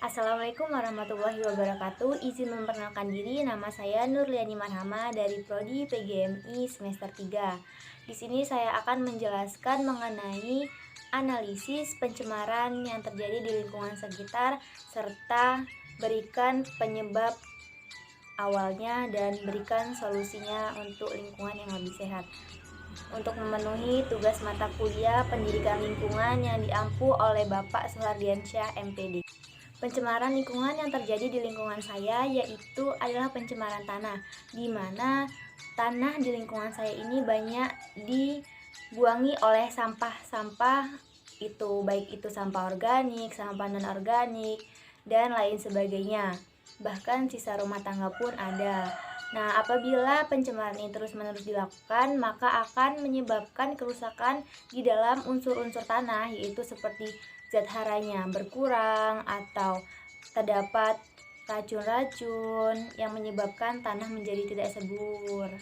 Assalamualaikum warahmatullahi wabarakatuh. Izin memperkenalkan diri, nama saya Nurliani Marhama dari Prodi PGMI semester 3. Di sini saya akan menjelaskan mengenai analisis pencemaran yang terjadi di lingkungan sekitar serta berikan penyebab awalnya dan berikan solusinya untuk lingkungan yang lebih sehat. Untuk memenuhi tugas mata kuliah pendidikan lingkungan yang diampu oleh Bapak Suhardiansyah MPD. Pencemaran lingkungan yang terjadi di lingkungan saya yaitu adalah pencemaran tanah, di mana tanah di lingkungan saya ini banyak dibuangi oleh sampah-sampah itu, baik itu sampah organik, sampah non-organik, dan lain sebagainya. Bahkan sisa rumah tangga pun ada. Nah, apabila pencemaran ini terus-menerus dilakukan, maka akan menyebabkan kerusakan di dalam unsur-unsur tanah, yaitu seperti zat haranya berkurang atau terdapat racun-racun yang menyebabkan tanah menjadi tidak subur.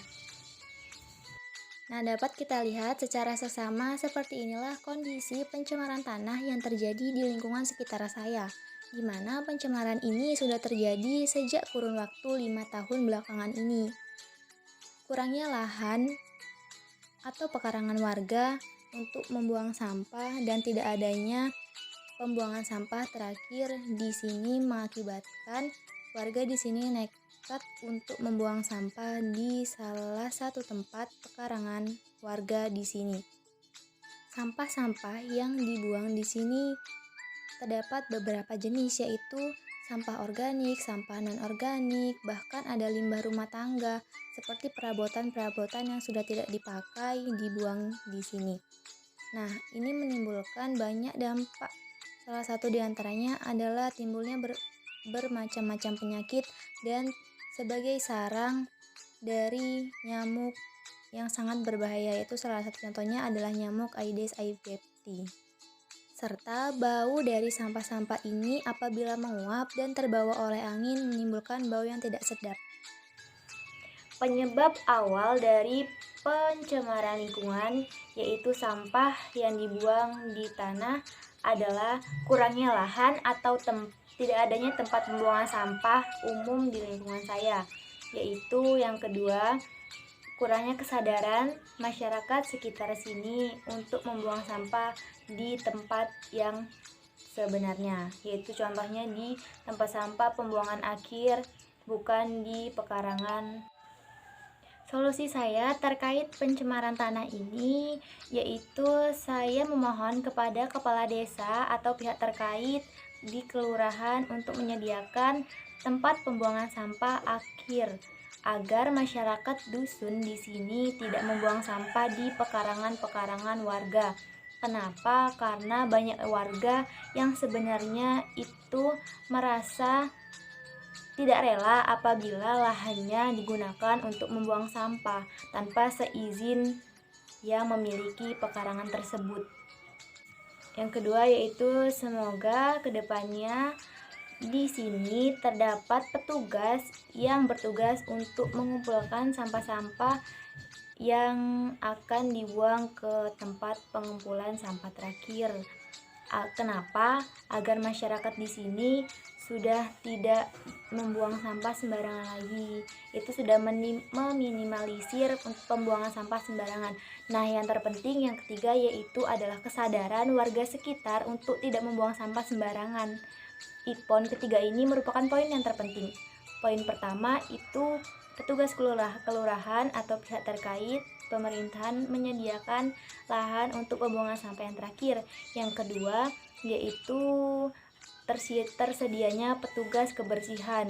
Nah, dapat kita lihat secara seksama seperti inilah kondisi pencemaran tanah yang terjadi di lingkungan sekitar saya, di mana pencemaran ini sudah terjadi sejak kurun waktu 5 tahun belakangan ini. Kurangnya lahan atau pekarangan warga untuk membuang sampah dan tidak adanya pembuangan sampah terakhir di sini mengakibatkan warga di sini nekat untuk membuang sampah di salah satu tempat pekarangan warga di sini. Sampah-sampah yang dibuang di sini terdapat beberapa jenis, yaitu sampah organik, sampah non-organik, bahkan ada limbah rumah tangga seperti perabotan-perabotan yang sudah tidak dipakai dibuang di sini. Nah, ini menimbulkan banyak dampak. Salah satu diantaranya adalah timbulnya bermacam-macam penyakit dan sebagai sarang dari nyamuk yang sangat berbahaya, yaitu salah satu contohnya adalah nyamuk Aedes aegypti. Serta bau dari sampah-sampah ini apabila menguap dan terbawa oleh angin menimbulkan bau yang tidak sedap. Penyebab awal dari pencemaran lingkungan yaitu sampah yang dibuang di tanah adalah kurangnya lahan atau tidak adanya tempat pembuangan sampah umum di lingkungan saya. Yaitu yang kedua, kurangnya kesadaran masyarakat sekitar sini untuk membuang sampah di tempat yang sebenarnya, yaitu contohnya di tempat sampah pembuangan akhir, bukan di pekarangan. Solusi saya terkait pencemaran tanah ini yaitu saya memohon kepada kepala desa atau pihak terkait di kelurahan untuk menyediakan tempat pembuangan sampah akhir agar masyarakat dusun di sini tidak membuang sampah di pekarangan-pekarangan warga. Kenapa? Karena banyak warga yang sebenarnya itu merasa tidak rela apabila lahannya digunakan untuk membuang sampah tanpa seizin yang memiliki pekarangan tersebut. Yang kedua yaitu semoga kedepannya di sini terdapat petugas yang bertugas untuk mengumpulkan sampah-sampah yang akan dibuang ke tempat pengumpulan sampah terakhir. Kenapa? Agar masyarakat di sini sudah tidak membuang sampah sembarangan lagi. Itu sudah meminimalisir pembuangan sampah sembarangan. Nah, yang terpenting yang ketiga yaitu adalah kesadaran warga sekitar untuk tidak membuang sampah sembarangan. Poin ketiga ini merupakan poin yang terpenting. Poin pertama itu petugas kelurahan atau pihak terkait pemerintahan menyediakan lahan untuk pembuangan sampah yang terakhir. Yang kedua yaitu tersedianya petugas kebersihan,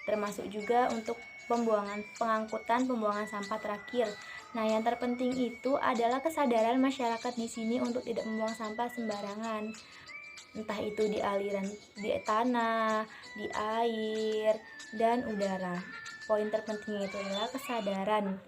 termasuk juga untuk pengangkutan pembuangan sampah terakhir. Nah, yang terpenting itu adalah kesadaran masyarakat di sini untuk tidak membuang sampah sembarangan. Entah itu di aliran di tanah, di air, dan udara. Poin terpentingnya itu adalah kesadaran.